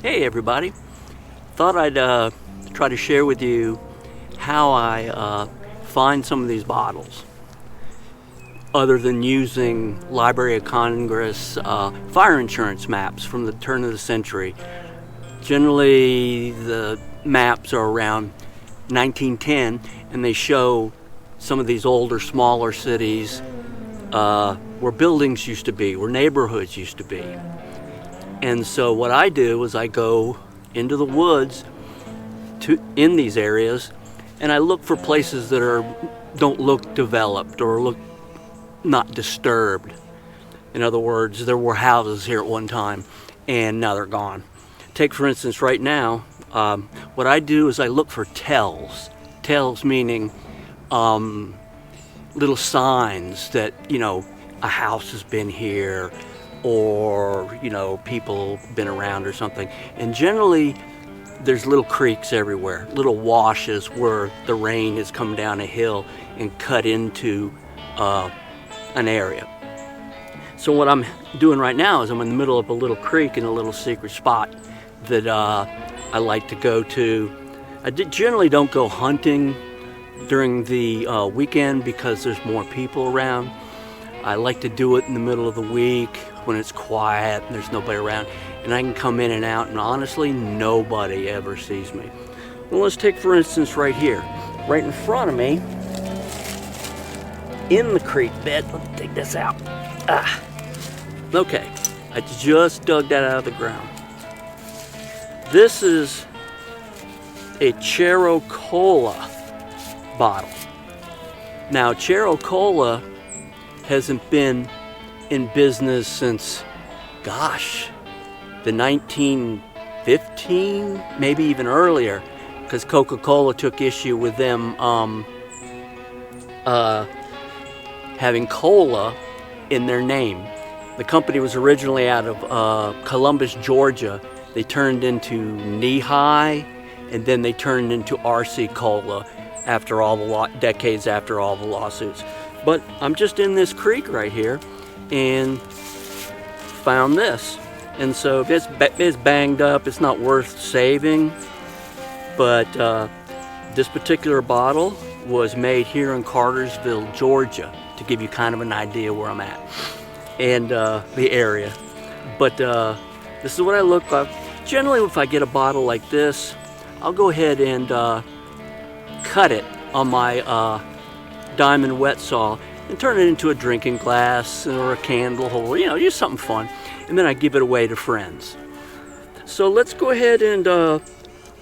Hey everybody, thought I'd try to share with you how I find some of these bottles other than using Library of Congress fire insurance maps from the turn of the century. Generally the maps are around 1910 and they show some of these older, smaller cities where buildings used to be, where neighborhoods used to be. And so what I do is I go into the woods in these areas and I look for places that don't look developed or look not disturbed. In other words, there were houses here at one time and now they're gone. Take for instance right now, what I do is I look for tells. Tells meaning little signs that, a house has been here, or people been around or something. And generally there's little creeks everywhere, little washes where the rain has come down a hill and cut into an area. So what I'm doing right now is I'm in the middle of a little creek in a little secret spot that I like to go to. I generally don't go hunting during the weekend because there's more people around. I like to do it in the middle of the week when it's quiet and there's nobody around, and I can come in and out and honestly nobody ever sees me. Well, let's take for instance right here, right in front of me in the creek bed. Let me take this out. Okay, I just dug that out of the ground. This is a Chero Cola bottle. Now Chero Cola hasn't been in business since, the 1915, maybe even earlier, because Coca-Cola took issue with them having cola in their name. The company was originally out of Columbus, Georgia. They turned into Knee-High, and then they turned into RC Cola after all the decades after all the lawsuits. But I'm just in this creek right here and found this. And so it's banged up, it's not worth saving, but this particular bottle was made here in Cartersville, Georgia, to give you kind of an idea where I'm at and the area. But this is what I look like. Generally, if I get a bottle like this, I'll go ahead and cut it on my diamond wet saw and turn it into a drinking glass or a candle holder, just something fun. And then I give it away to friends. So let's go ahead and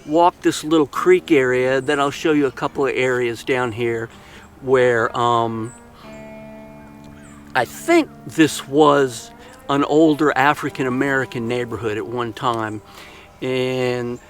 walk this little creek area. Then I'll show you a couple of areas down here where I think this was an older African American neighborhood at one time, and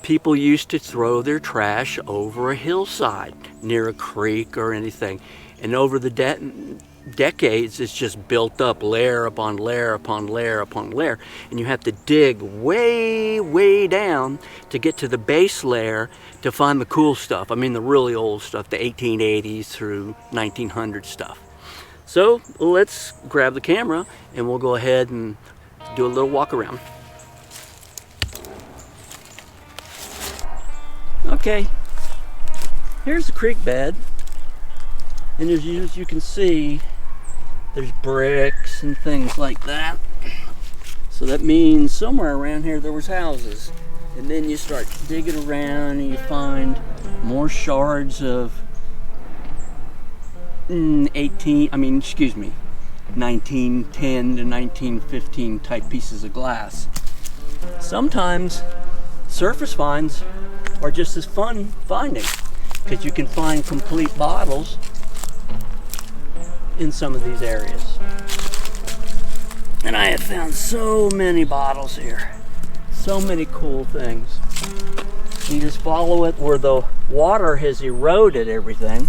people used to throw their trash over a hillside near a creek or anything. And over the decades, it's just built up layer upon layer upon layer upon layer. And you have to dig way, way down to get to the base layer to find the cool stuff. I mean, the really old stuff, the 1880s through 1900 stuff. So let's grab the camera and we'll go ahead and do a little walk around. Okay, here's the creek bed, and as you can see, there's bricks and things like that. So that means somewhere around here there was houses. And then you start digging around and you find more shards of 1910 to 1915 type pieces of glass. Sometimes surface finds are just as fun finding, because you can find complete bottles in some of these areas. And I have found so many bottles here, so many cool things. You just follow it where the water has eroded everything.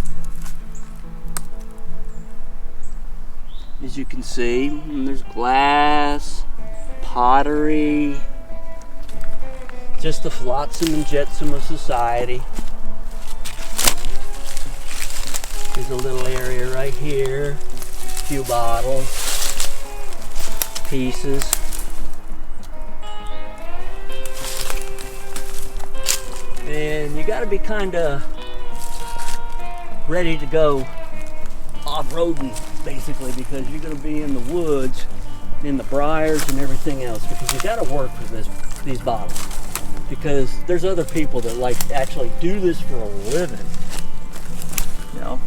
As you can see, there's glass, pottery, just the flotsam and jetsam of society. There's a little area right here, a few bottles, pieces. got to be kind of ready to go off-roading, basically, because you're going to be in the woods, in the briars and everything else, because you got to work for these bottles, because there's other people that like actually do this for a living, you know.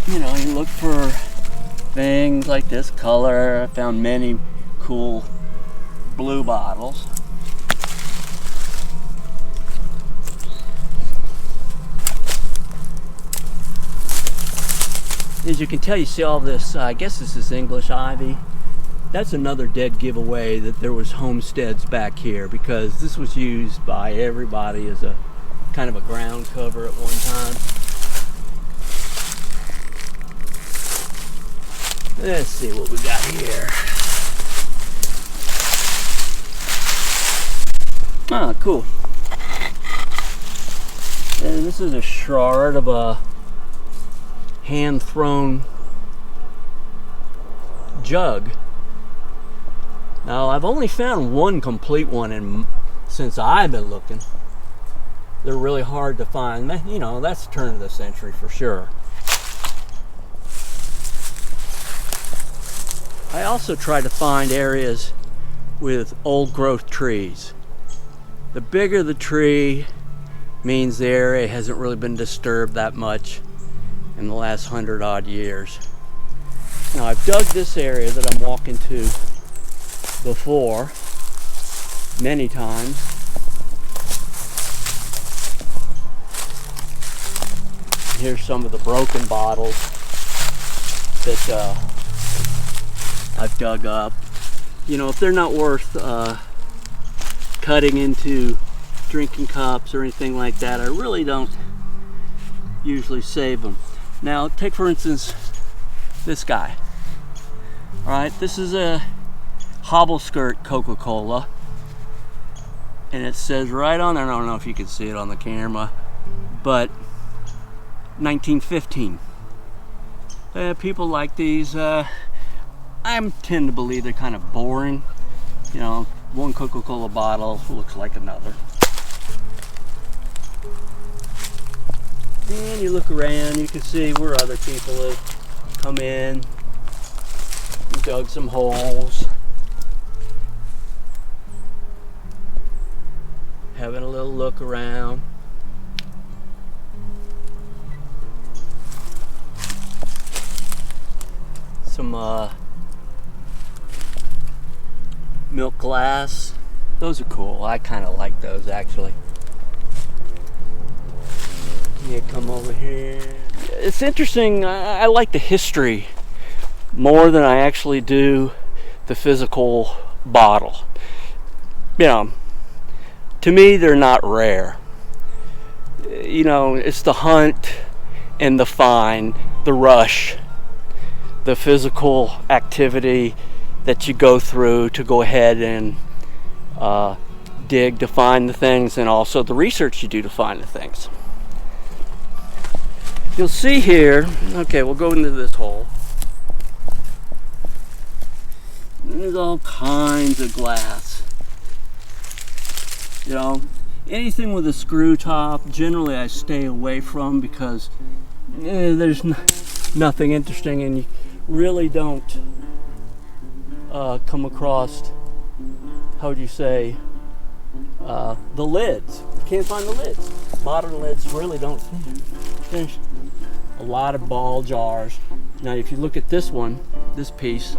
You look for things like this color. I found many cool blue bottles. As you can tell, you see all this, I guess this is English ivy. That's another dead giveaway that there was homesteads back here, because this was used by everybody as a kind of a ground cover at one time. Let's see what we got here. Ah, cool. And this is a shard of a hand-thrown jug. Now, I've only found one complete one since I've been looking. They're really hard to find. You know, that's the turn of the century for sure. I also try to find areas with old growth trees. The bigger the tree means the area hasn't really been disturbed that much in the last 100 odd years. Now, I've dug this area that I'm walking to before many times. Here's some of the broken bottles that I've dug up. You know, if they're not worth cutting into drinking cups or anything like that, I really don't usually save them. Now, take for instance this guy. All right, this is a hobble skirt Coca-Cola, and it says right on there, I don't know if you can see it on the camera, but 1915. People like these. I tend to believe they're kind of boring. You know, one Coca-Cola bottle looks like another. And you look around, you can see where other people have come in and dug some holes. Having a little look around. Some milk glass. Those are cool. I kind of like those actually. You come over here. It's interesting. I like the history more than I actually do the physical bottle. You know, to me, they're not rare. You know, it's the hunt and the find, the rush, the physical activity that you go through to go ahead and dig to find the things, and also the research you do to find the things. You'll see here, okay, we'll go into this hole. There's all kinds of glass. You know, anything with a screw top, generally I stay away from, because there's nothing interesting, and you really don't come across, how would you say, the lids. You can't find the lids. Modern lids really don't finish. A lot of ball jars. Now, if you look at this one, this piece,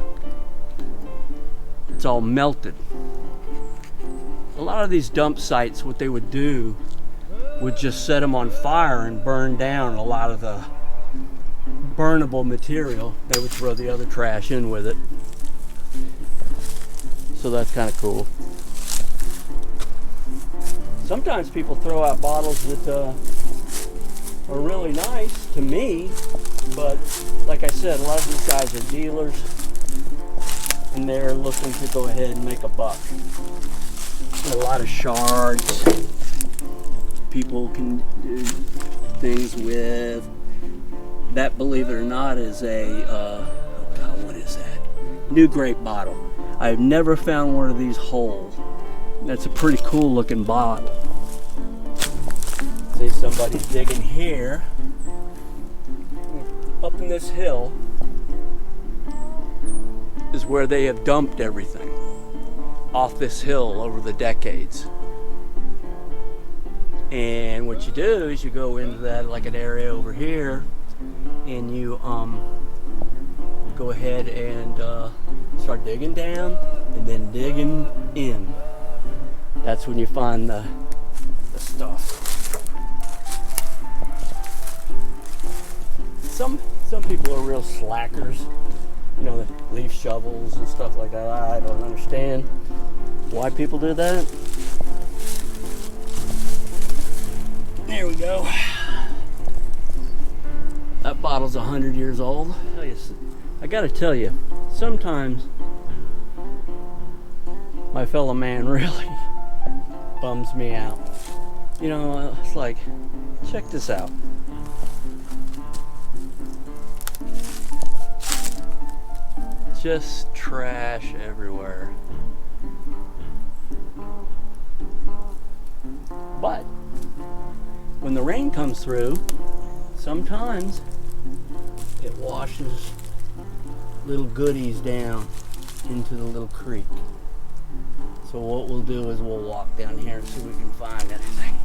it's all melted. A lot of these dump sites, what they would do would just set them on fire and burn down a lot of the burnable material. They would throw the other trash in with it. So that's kind of cool. Sometimes people throw out bottles that are really nice to me, but like I said, a lot of these guys are dealers, and they're looking to go ahead and make a buck. A lot of shards people can do things with. That, believe it or not, is a oh God, what is that? New grape bottle. I've never found one of these whole. That's a pretty cool looking bottle. See, somebody's digging here. Up in this hill is where they have dumped everything off this hill over the decades. And what you do is you go into that, like an area over here, and you go ahead and start digging down and then digging in. That's when you find the stuff. Some people are real slackers, you know, the leaf shovels and stuff like that. I don't understand why people do that. There we go. That bottle's 100 years old. I gotta tell you, sometimes my fellow man really bums me out. You know, it's like, check this out. Just trash everywhere. But when the rain comes through, sometimes it washes little goodies down into the little creek. So what we'll do is we'll walk down here and see if we can find anything.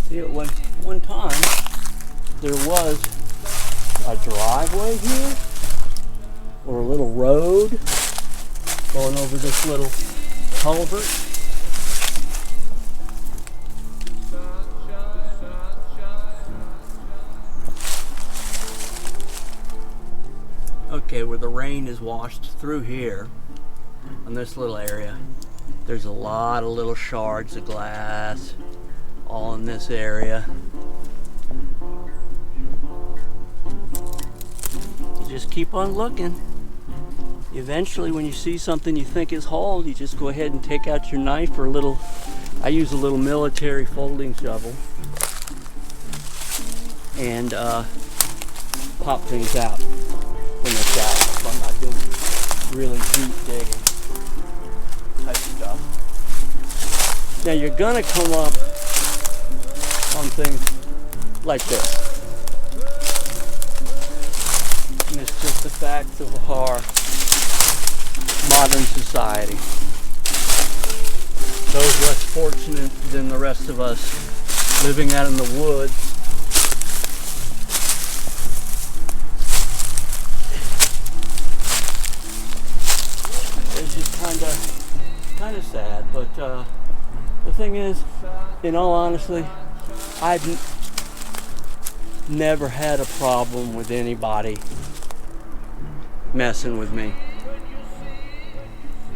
See, at one time there was a driveway here, or a little road going over this little culvert. Okay, where the rain is washed through here on this little area, there's a lot of little shards of glass all in this area. You just keep on looking. Eventually, when you see something you think is hauled, you just go ahead and take out your knife or a little, I use a little military folding shovel, and pop things out from the shallow. So I'm not doing really deep digging type stuff. Now you're gonna come up on things like this. And it's just the fact of our modern society. Those less fortunate than the rest of us living out in the woods it's just kind of sad. But the thing is, in all honesty, I've never had a problem with anybody messing with me.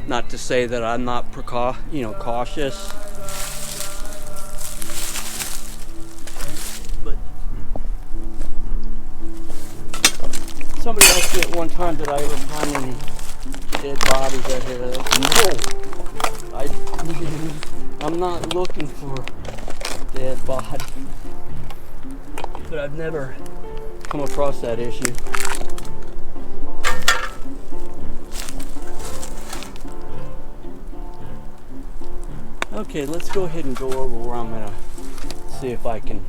Not to say that I'm not cautious, but somebody asked me at one time, did I ever find any dead bodies out here? No, I'm not looking for dead body, but I've never come across that issue. Okay, let's go ahead and go over where I'm gonna see if I can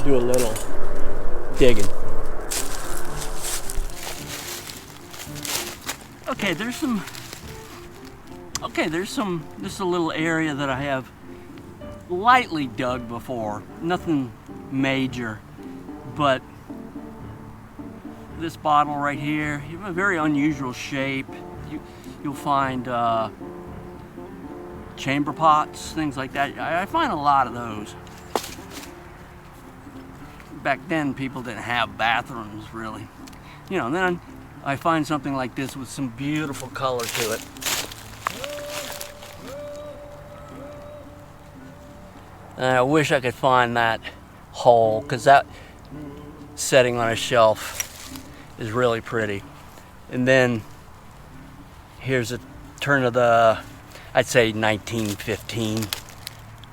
do a little digging. Okay, there's this is a little area that I have lightly dug before. Nothing major, but this bottle right here, you have a very unusual shape. You'll find chamber pots, things like that. I find a lot of those. Back then, people didn't have bathrooms, really. And then I find something like this with some beautiful color to it. And I wish I could find that hole, because that setting on a shelf is really pretty. And then here's a turn of the, I'd say 1915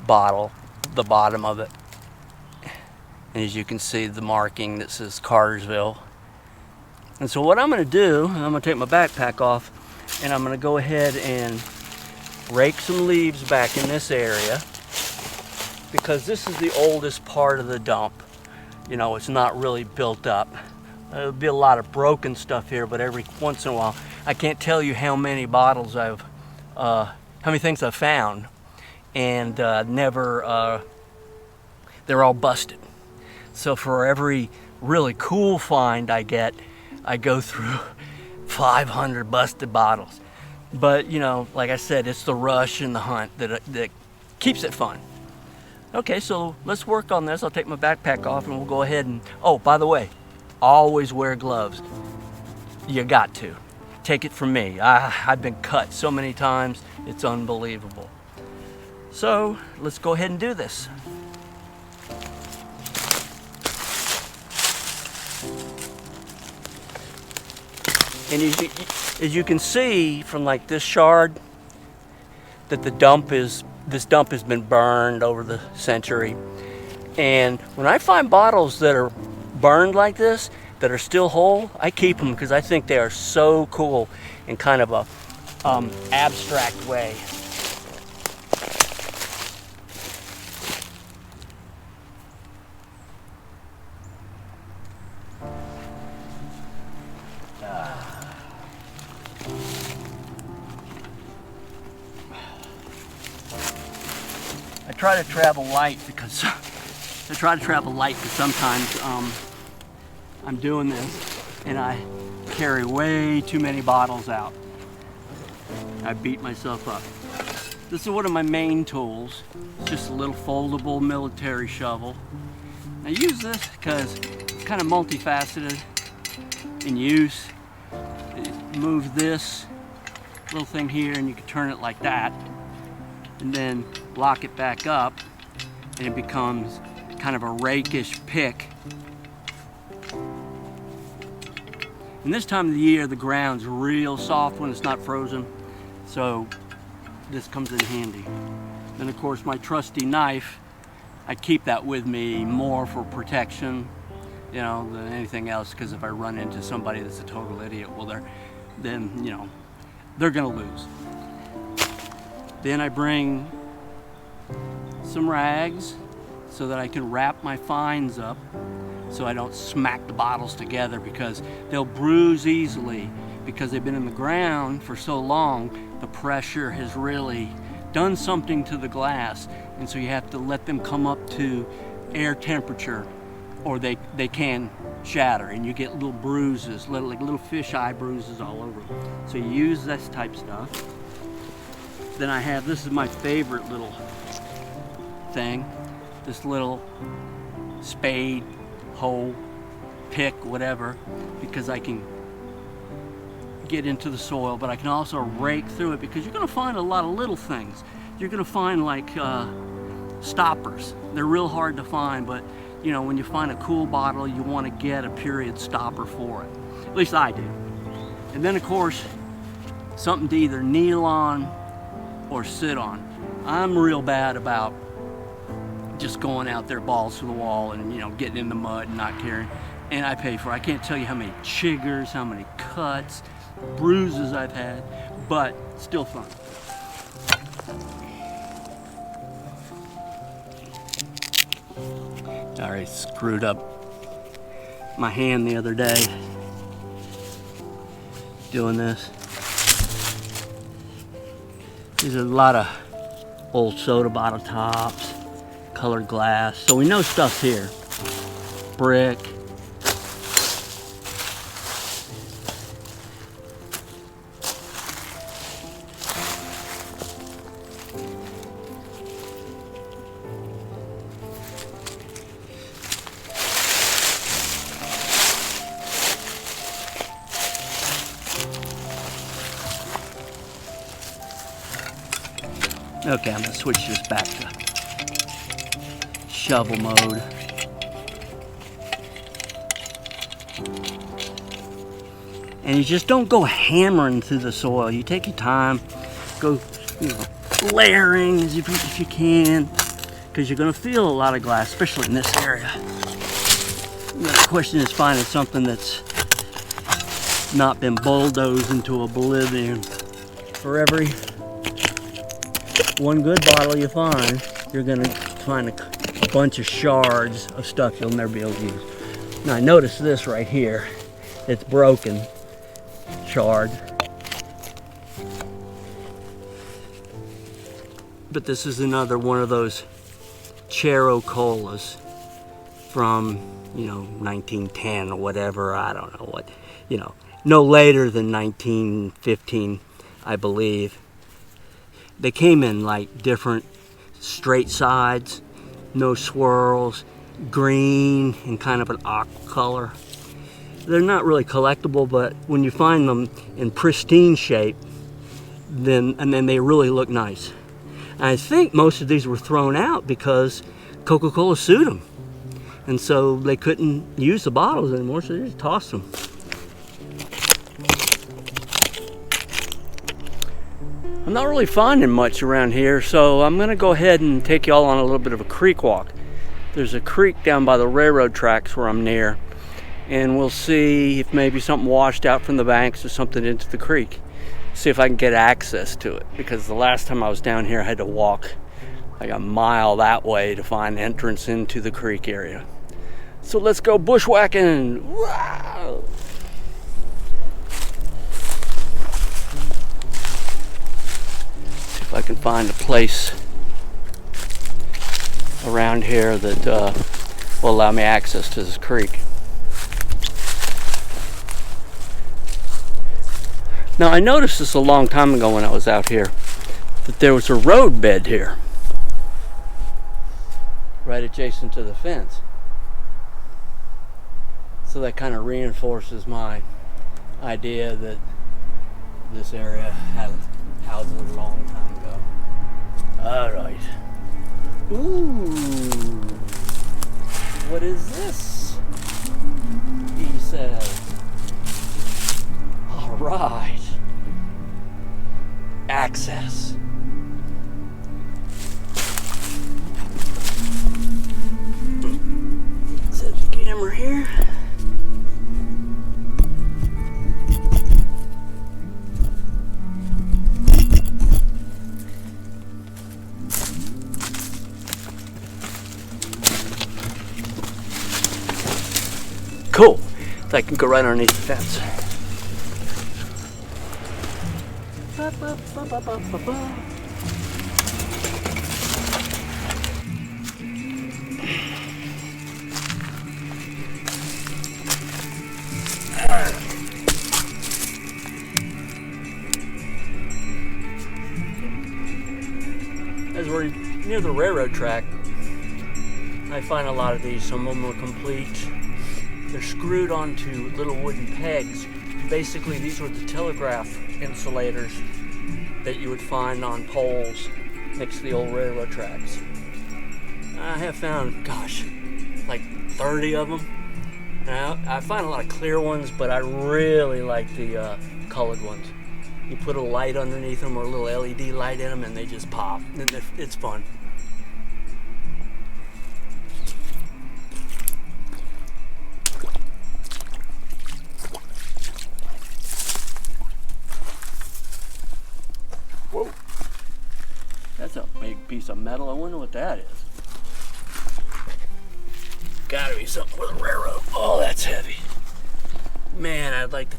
bottle, the bottom of it. And as you can see, the marking that says Cartersville. And so what I'm going to do, I'm going to take my backpack off, and I'm going to go ahead and rake some leaves back in this area, because this is the oldest part of the dump. You know, it's not really built up. There'll be a lot of broken stuff here, but every once in a while, I can't tell you how many bottles how many things I've found, and never, they're all busted. So for every really cool find I get, I go through 500 busted bottles. But you know, like I said, it's the rush and the hunt that keeps it fun. Okay, so let's work on this. I'll take my backpack off and we'll go ahead and, oh, by the way, always wear gloves. You got to. Take it from me. I've been cut so many times, it's unbelievable. So let's go ahead and do this. And as you can see from like this shard, that this dump has been burned over the century. And when I find bottles that are burned like this, that are still whole, I keep them because I think they are so cool in kind of a abstract way. I try to travel light because sometimes I'm doing this and I carry way too many bottles out. I beat myself up. This is one of my main tools. It's just a little foldable military shovel. I use this because it's kind of multifaceted in use. Move this little thing here and you can turn it like that, and then lock it back up, and it becomes kind of a rakish pick. And this time of the year, the ground's real soft when it's not frozen, so this comes in handy. Then of course my trusty knife, I keep that with me more for protection, you know, than anything else, because if I run into somebody that's a total idiot, well, then you know, they're gonna lose. Then I bring some rags so that I can wrap my finds up so I don't smack the bottles together, because they'll bruise easily because they've been in the ground for so long. The pressure has really done something to the glass, and so you have to let them come up to air temperature or they can shatter, and you get little bruises, like little fisheye bruises all over them. So you use this type stuff. Then I have, this is my favorite little thing, this little spade, hoe, pick, whatever, because I can get into the soil, but I can also rake through it, because you're going to find a lot of little things. You're going to find like stoppers. They're real hard to find, but you know, when you find a cool bottle, you want to get a period stopper for it. At least I do. And then of course, something to either kneel on or sit on. I'm real bad about just going out there balls to the wall and, you know, getting in the mud and not caring. And I pay for it. I can't tell you how many chiggers, how many cuts, bruises I've had, but still fun. I already screwed up my hand the other day doing this. There's a lot of old soda bottle tops, colored glass, so we know stuff's here. Brick. Okay, I'm gonna switch this back to shovel mode. And you just don't go hammering through the soil. You take your time, go, layering as if you can, because you're going to feel a lot of glass, especially in this area. The question is finding something that's not been bulldozed into oblivion. For every one good bottle you find, you're going to find a bunch of shards of stuff you'll never be able to use. Now I noticed this right here. It's broken. Shard. But this is another one of those Chero colas from, 1910 or whatever. I don't know what, no later than 1915, I believe. They came in like different straight sides, no swirls, green and kind of an aqua color. They're not really collectible, but when you find them in pristine shape, then they really look nice. And I think most of these were thrown out because Coca-Cola sued them. And so they couldn't use the bottles anymore, so they just tossed them. I'm not really finding much around here, so I'm gonna go ahead and take y'all on a little bit of a creek walk. There's a creek down by the railroad tracks where I'm near, and we'll see if maybe something washed out from the banks or something into the creek. See if I can get access to it, because the last time I was down here I had to walk like a mile that way to find entrance into the creek area. So let's go bushwhacking. Wow. See if I can find a place around here that will allow me access to this creek. Now I noticed this a long time ago when I was out here, that there was a road bed here, right adjacent to the fence. So that kind of reinforces my idea that this area had houses a long time ago. All right. Ooh, what is this? He says. All right. Access. Set the camera here. Cool. So I can go right underneath the fence. As we're near the railroad track, I find a lot of these. Some of them are complete. They're screwed onto little wooden pegs. Basically, these were the telegraph insulators that you would find on poles next to the old railroad tracks. I have found, gosh, like 30 of them. Now, I find a lot of clear ones, but I really like the colored ones. You put a light underneath them or a little LED light in them and they just pop. It's fun. Whoa. That's a big piece of metal. I wonder what that is. Gotta be something with a railroad. Oh, that's heavy. Man, I'd like to,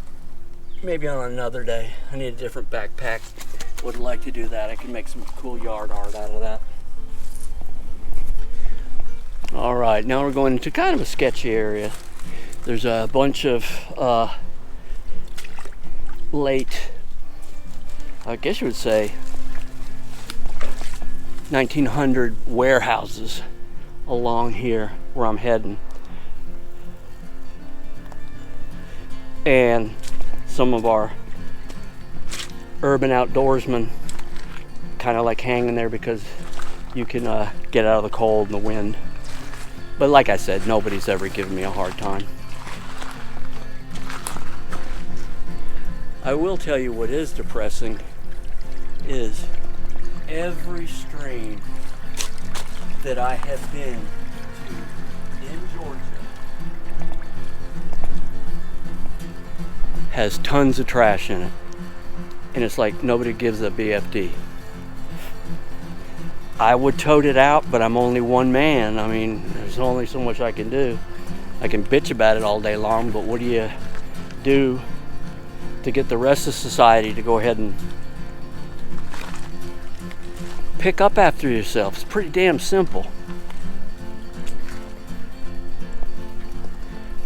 maybe on another day. I need a different backpack. Would like to do that. I can make some cool yard art out of that. All right, now we're going into kind of a sketchy area. There's a bunch of late, I guess you would say, 1900 warehouses along here where I'm heading. And some of our urban outdoorsmen kind of like hanging there because you can get out of the cold and the wind. But like I said, nobody's ever given me a hard time. I will tell you what is depressing is every stream that I have been to in Georgia has tons of trash in it. And it's like nobody gives a BFD. I would tote it out, but I'm only one man. I mean, there's only so much I can do. I can bitch about it all day long, but what do you do to get the rest of society to go ahead and pick up after yourself? It's pretty damn simple.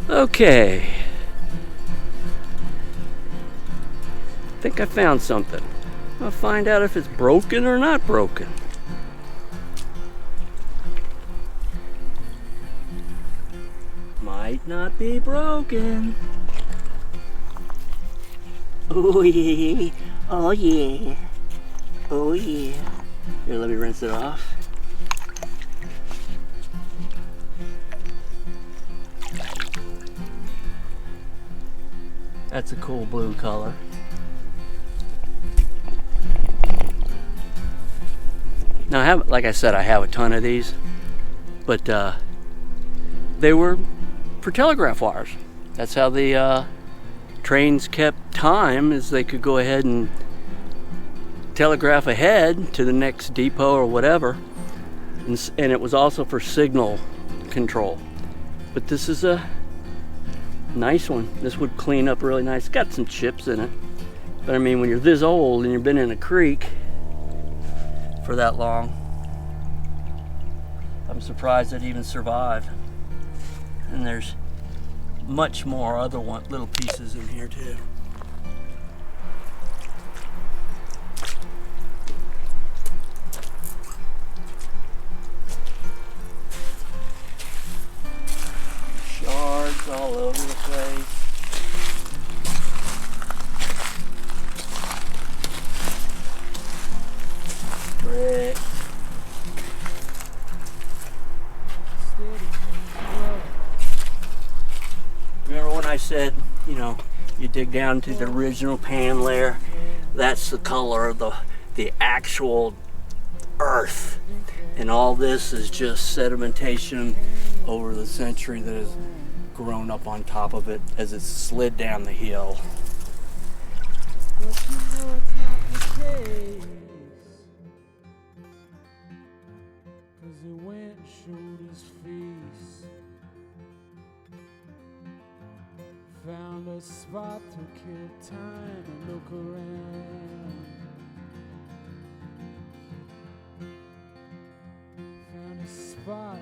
Okay. I think I found something. I'll find out if it's broken or not broken. Might not be broken. Oh yeah, oh yeah, oh yeah. Here, let me rinse it off. That's a cool blue color. Now I have, like I said, I have a ton of these, but they were for telegraph wires. That's how the trains kept time, is they could go ahead and telegraph ahead to the next depot or whatever. And it was also for signal control. But this is a nice one. This would clean up really nice. It's got some chips in it. But I mean, when you're this old and you've been in a creek for that long, I'm surprised it even survived. And there's much more other little pieces in here too. Shards all over the place. Brick. Remember when I said, you know, you dig down to the original pan layer, that's the color of the actual earth. And all this is just sedimentation over the century that has grown up on top of it as it slid down the hill. But you know it's not the case, 'cause he went and showed his face, found a spot to kill time and look around, found a spot